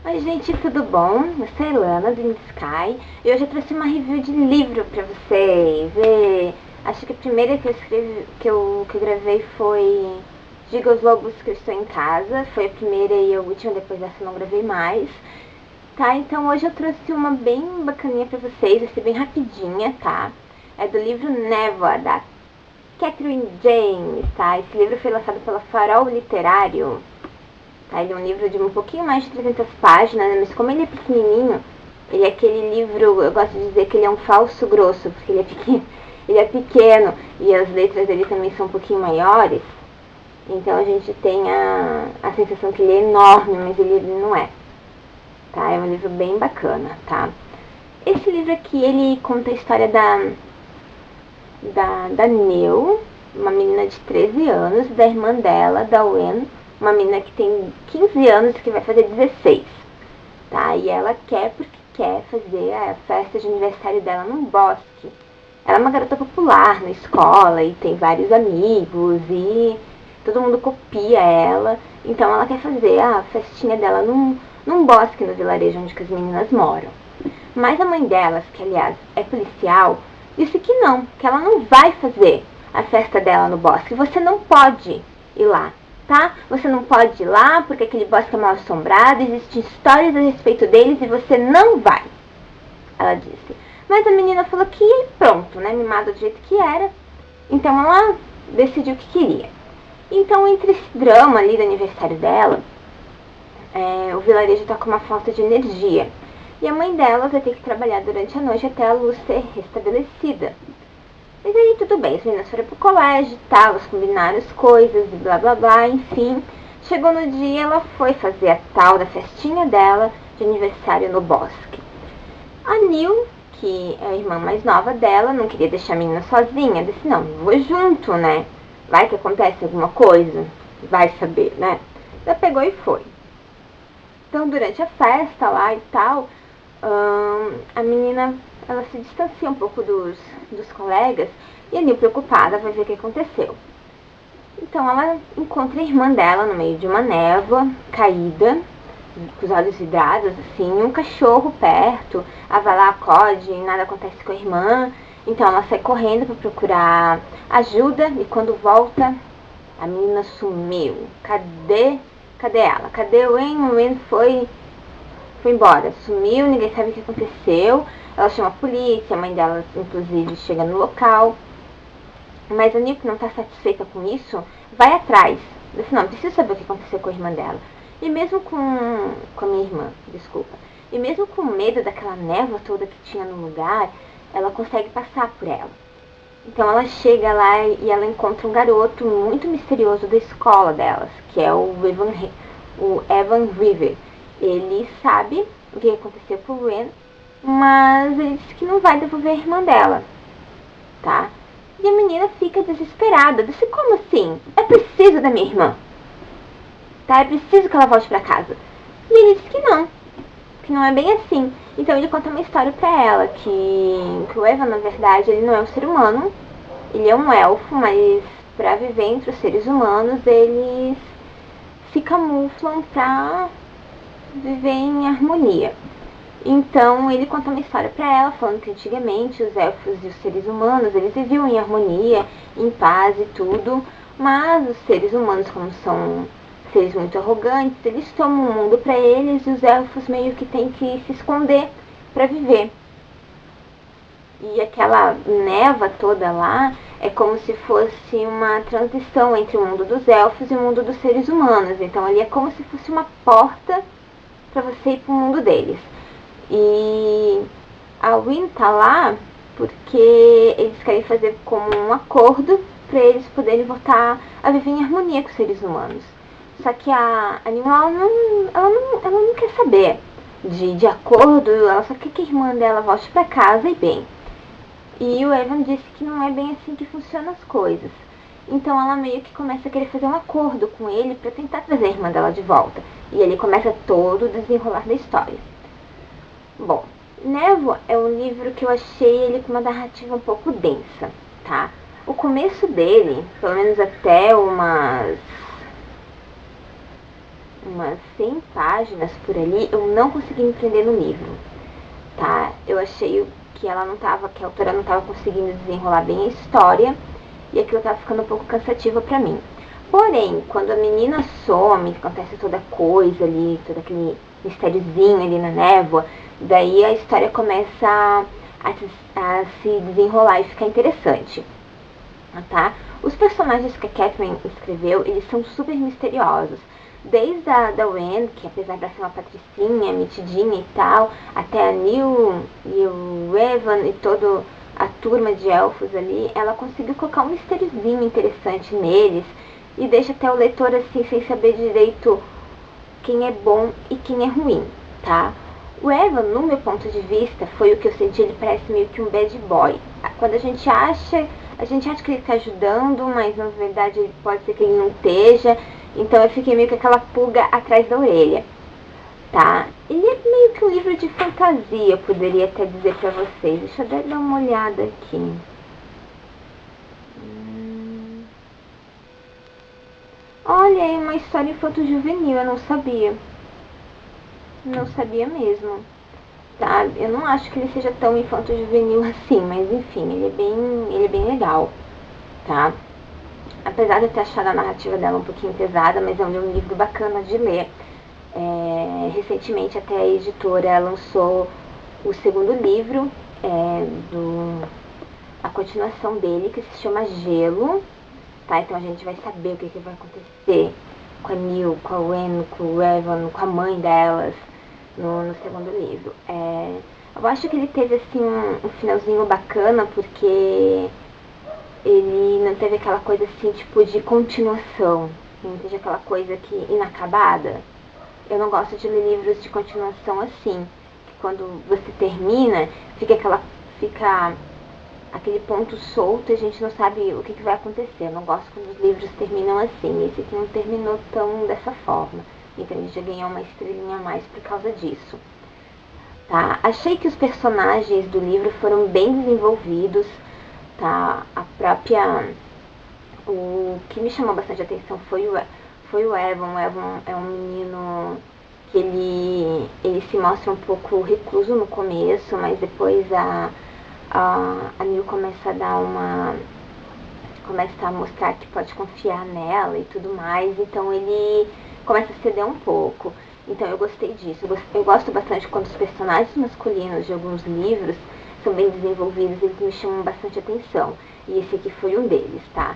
Oi gente, tudo bom? Eu sou a Ilana do In Sky e hoje eu trouxe uma review de livro pra vocês. Acho que a primeira que eu escrevi, que eu gravei foi Diga aos Lobos que eu estou em casa. Foi a primeira e a última, depois dessa eu não gravei mais. Tá, então hoje eu trouxe uma bem bacaninha pra vocês, vai ser bem rapidinha, tá? É do livro Névoa, da Catherine James, tá? Esse livro foi lançado pela Farol Literário. Tá, ele é um livro de um pouquinho mais de 300 páginas, mas como ele é pequenininho, ele é aquele livro, eu gosto de dizer que ele é um falso grosso, porque ele é pequeno e as letras dele também são um pouquinho maiores, então a gente tem a sensação que ele é enorme, mas ele não é. Tá, é um livro bem bacana, tá? Esse livro aqui, ele conta a história da Neu, uma menina de 13 anos, da irmã dela, da Wen, uma menina que tem 15 anos e que vai fazer 16, tá? E ela quer porque quer fazer a festa de aniversário dela num bosque. Ela é uma garota popular na escola e tem vários amigos e todo mundo copia ela. Então ela quer fazer a festinha dela num bosque no vilarejo onde as meninas moram. Mas a mãe delas, que aliás é policial, disse que ela não vai fazer a festa dela no bosque. Você não pode ir lá, tá? Você não pode ir lá porque aquele bosque é mal assombrado, existem histórias a respeito deles e você não vai, ela disse. Mas a menina falou que ia e pronto, né? Mimada do jeito que era. Então ela decidiu o que queria. Então, entre esse drama ali do aniversário dela, o vilarejo tá com uma falta de energia. E a mãe dela vai ter que trabalhar durante a noite até a luz ser restabelecida. Mas aí tudo bem, as meninas foram pro colégio e tal, elas combinaram as coisas e blá blá blá, enfim. Chegou no dia, ela foi fazer a tal da festinha dela de aniversário no bosque. A Nil, que é a irmã mais nova dela, não queria deixar a menina sozinha, disse, não, vou junto, né? Vai que acontece alguma coisa, vai saber, né? Ela pegou e foi. Então, durante a festa lá e tal, a menina, ela se distancia um pouco dos colegas e a Nil, preocupada, vai ver o que aconteceu. Então, ela encontra a irmã dela no meio de uma névoa, caída, com os olhos vidrados, assim, um cachorro perto. Ela vai lá, acode, nada acontece com a irmã. Então, ela sai correndo para procurar ajuda e quando volta, a menina sumiu. Cadê ela? Cadê o Wen? O Wen foi embora, sumiu, ninguém sabe o que aconteceu. Ela chama a polícia, a mãe dela, inclusive, chega no local. Mas a Nick não está satisfeita com isso, vai atrás. Disse, não, preciso saber o que aconteceu com a irmã dela. E mesmo com a minha irmã, desculpa. E mesmo com medo daquela névoa toda que tinha no lugar, ela consegue passar por ela. Então ela chega lá e ela encontra um garoto muito misterioso da escola delas, que é o Evan River. Ele sabe o que aconteceu com o Wen, mas ele disse que não vai devolver a irmã dela, tá? E a menina fica desesperada. Disse, como assim? É preciso da minha irmã, tá? É preciso que ela volte pra casa. E ele disse que não é bem assim. Então ele conta uma história pra ela, que o Evan, na verdade, ele não é um ser humano, ele é um elfo, mas pra viver entre os seres humanos, eles se camuflam pra viver em harmonia. Então ele conta uma história pra ela, falando que antigamente os elfos e os seres humanos, eles viviam em harmonia, em paz e tudo, mas os seres humanos, como são seres muito arrogantes, eles tomam o mundo pra eles e os elfos meio que têm que se esconder pra viver. E aquela névoa toda lá é como se fosse uma transição entre o mundo dos elfos e o mundo dos seres humanos. Então ali é como se fosse uma porta pra você ir pro mundo deles. E a Win tá lá porque eles querem fazer como um acordo para eles poderem voltar a viver em harmonia com os seres humanos. Só que a Animal ela não quer saber de acordo, ela só quer que a irmã dela volte para casa e bem. E o Evan disse que não é bem assim que funcionam as coisas. Então ela meio que começa a querer fazer um acordo com ele para tentar trazer a irmã dela de volta. E ele começa todo o desenrolar da história. Bom, Névoa é um livro que eu achei ele com uma narrativa um pouco densa, tá? O começo dele, pelo menos até umas 100 páginas por ali, eu não consegui me prender no livro, tá? Eu achei que que a autora não estava conseguindo desenrolar bem a história e aquilo estava ficando um pouco cansativo pra mim. Porém, quando a menina some, acontece toda coisa ali, todo aquele mistériozinho ali na névoa, daí a história começa a se desenrolar e ficar interessante, tá? Os personagens que a Catherine escreveu, eles são super misteriosos. Desde a Wen, que apesar de ser uma patricinha, metidinha e tal, até a Neil e o Evan e toda a turma de elfos ali, ela conseguiu colocar um mistériozinho interessante neles e deixa até o leitor assim, sem saber direito quem é bom e quem é ruim, tá? O Evan, no meu ponto de vista, foi o que eu senti, ele parece meio que um bad boy. Quando a gente acha que ele está ajudando, mas na verdade ele pode ser que ele não esteja. Então eu fiquei meio com aquela pulga atrás da orelha, tá? Ele é meio que um livro de fantasia, eu poderia até dizer pra vocês. Deixa eu dar uma olhada aqui. Olha, é uma história infanto-juvenil, eu não sabia. Não sabia mesmo. Tá? Eu não acho que ele seja tão infanto-juvenil assim, mas enfim, ele é bem legal, tá? Apesar de eu ter achado a narrativa dela um pouquinho pesada, mas é um livro bacana de ler. Recentemente até a editora lançou o segundo livro, a continuação dele, que se chama Gelo, tá? Então a gente vai saber o que vai acontecer com a Neil, com a Wen, com o Evan, com a mãe delas no segundo livro. Eu acho que ele teve assim um finalzinho bacana, porque ele não teve aquela coisa assim, tipo, de continuação. Não teve aquela coisa que inacabada. Eu não gosto de ler livros de continuação assim. Que quando você termina, fica aquele ponto solto e a gente não sabe o que vai acontecer. Eu não gosto quando os livros terminam assim. Esse aqui não terminou tão dessa forma. Então ele já ganhou uma estrelinha a mais por causa disso. Tá? Achei que os personagens do livro foram bem desenvolvidos. Tá? O que me chamou bastante atenção foi o Evan. O Evan é um menino que ele se mostra um pouco recluso no começo, mas depois a Neil começa a mostrar que pode confiar nela e tudo mais, então ele começa a ceder um pouco. Então eu gostei disso. Eu gosto bastante quando os personagens masculinos de alguns livros são bem desenvolvidos, eles me chamam bastante atenção. E esse aqui foi um deles, tá?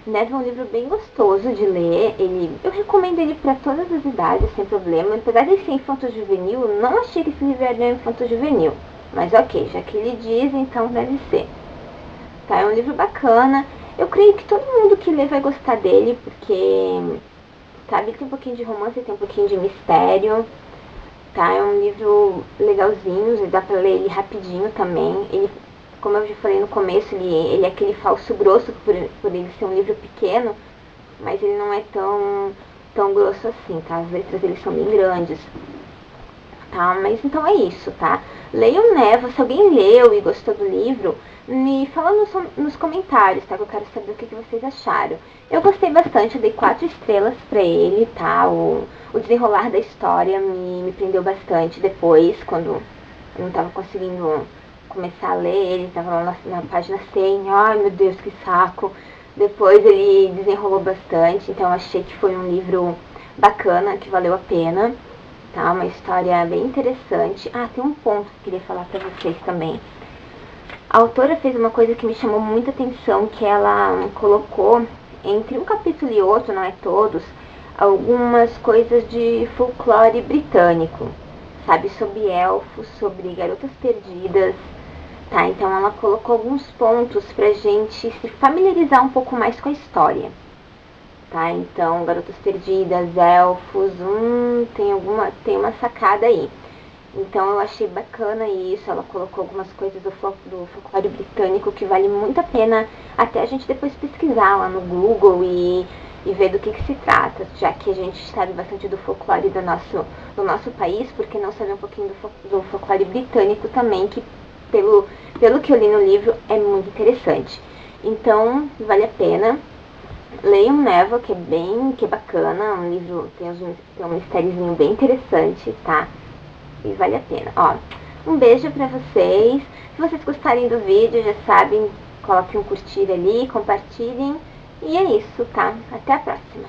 Neve é um livro bem gostoso de ler. Eu recomendo ele para todas as idades, sem problema. Apesar de ser infanto-juvenil, não achei que esse livro era infanto-juvenil. Mas ok, já que ele diz, então deve ser. Tá, é um livro bacana. Eu creio que todo mundo que lê vai gostar dele, porque, sabe, tem um pouquinho de romance, tem um pouquinho de mistério. Tá, é um livro legalzinho, dá pra ler ele rapidinho também. Ele, como eu já falei no começo, ele é aquele falso grosso por ele ser um livro pequeno, mas ele não é tão grosso assim, tá? As letras dele são bem grandes. Tá, mas então é isso, tá? Leiam Névoa, se alguém leu e gostou do livro, me fala nos comentários, tá? Que eu quero saber o que vocês acharam. Eu gostei bastante, eu dei 4 estrelas pra ele, tá? O desenrolar da história me prendeu bastante depois, quando eu não tava conseguindo começar a ler ele, tava lá na página 100, ai meu Deus, que saco. Depois ele desenrolou bastante, então eu achei que foi um livro bacana, que valeu a pena. Tá, uma história bem interessante. Tem um ponto que eu queria falar pra vocês também. A autora fez uma coisa que me chamou muita atenção, que ela colocou entre um capítulo e outro, não é todos, algumas coisas de folclore britânico, sabe, sobre elfos, sobre garotas perdidas, tá? Então ela colocou alguns pontos pra gente se familiarizar um pouco mais com a história. Tá, então, garotas perdidas, elfos, tem uma sacada aí. Então eu achei bacana isso, ela colocou algumas coisas do folclore britânico que vale muito a pena até a gente depois pesquisar lá no Google e ver do que se trata, já que a gente sabe bastante do folclore do nosso país, porque não saber um pouquinho do folclore britânico também, que pelo que eu li no livro é muito interessante. Então, vale a pena. Leiam Névoa, que é bacana, um livro, tem um mistériozinho bem interessante, tá? E vale a pena. Ó, um beijo pra vocês. Se vocês gostarem do vídeo, já sabem, coloquem um curtir ali, compartilhem. E é isso, tá? Até a próxima.